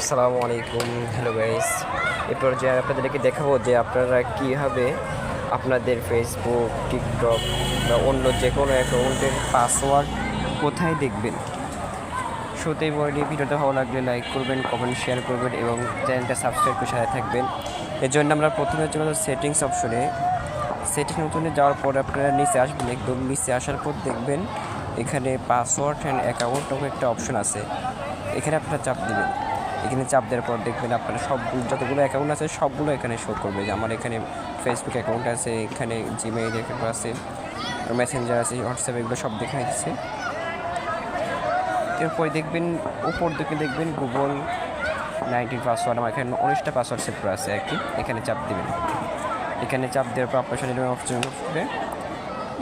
আসসালামু আলাইকুম, hello guys. এরপর যে আপনাদেরকে দেখাবো যে আপনারা কীভাবে আপনাদের ফেসবুক, টিকটক বা অন্য যে কোনো অ্যাকাউন্টের পাসওয়ার্ড কোথায় দেখবেন। শুরুতেই বলি, ভিডিওটা ভালো লাগলে লাইক করবেন, কমেন্ট শেয়ার করবেন এবং চ্যানেলটা সাবস্ক্রাইব করে সাথে থাকবেন। এর জন্য আমরা প্রথমে চলে যাব সেটিংস অপশনে। সেটিংস অপশনে যাওয়ার পর আপনারা নিচে আসবেন, একদম নিচে আসার পর দেখবেন এখানে পাসওয়ার্ড অ্যান্ড অ্যাকাউন্ট একটা অপশন আছে। এখানে আপনারা চাপ দেবেন। এখানে চাপ দেওয়ার পর দেখবেন আপনারা সবগুলো যতগুলো অ্যাকাউন্ট আছে সবগুলো এখানে শো করবে। যে আমার এখানে ফেসবুক অ্যাকাউন্ট আছে, এখানে জিমেইল অ্যাকাউন্ট আছে, মেসেঞ্জার আছে, হোয়াটসঅ্যাপ, এগুলো সব দেখা যাচ্ছে। এরপরে দেখবেন উপর দিকে দেখবেন গুগল 19 পাসওয়ার্ড, আমার এখানে 19টা পাসওয়ার্ড সেট করা আছে আর কি। এখানে চাপ দেবেন। এখানে চাপ দেওয়ার পর আপনার সাথে অপশন উঠবে।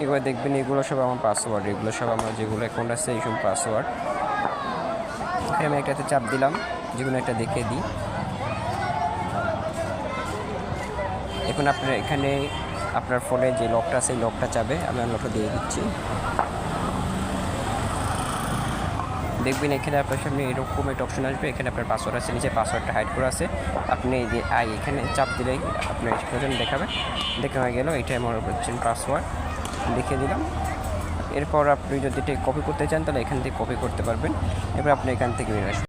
এগুলো দেখবেন এগুলো সব আমার পাসওয়ার্ড, এগুলো সব আমার যেগুলো অ্যাকাউন্ট আছে এই সব পাসওয়ার্ড। এখানে আমি একটাতে চাপ দিলাম, যেগুলো একটা দেখে দিই। এখন আপনার এখানে আপনার ফোনে যে লকটা আছে এই লকটা চাবে, আমি লকটা দিয়ে দিচ্ছি। দেখবেন এখানে আপনার সামনে এরকম একটা অপশন আসবে। এখানে আপনার পাসওয়ার্ড আছে, নিচে পাসওয়ার্ডটা হাইড করা আছে। আপনি এই যে এখানে চাপ দিলেই আপনার এক্সপ্রেশন দেখাবে। দেখা হয়ে গেল, এটাই আমার হচ্ছেন পাসওয়ার্ড, লিখে দিলাম। এরপর আপনি যদি এটা কপি করতে চান তাহলে এখান থেকে কপি করতে পারবেন। এবার আপনি এখান থেকে নিয়ে আসবেন।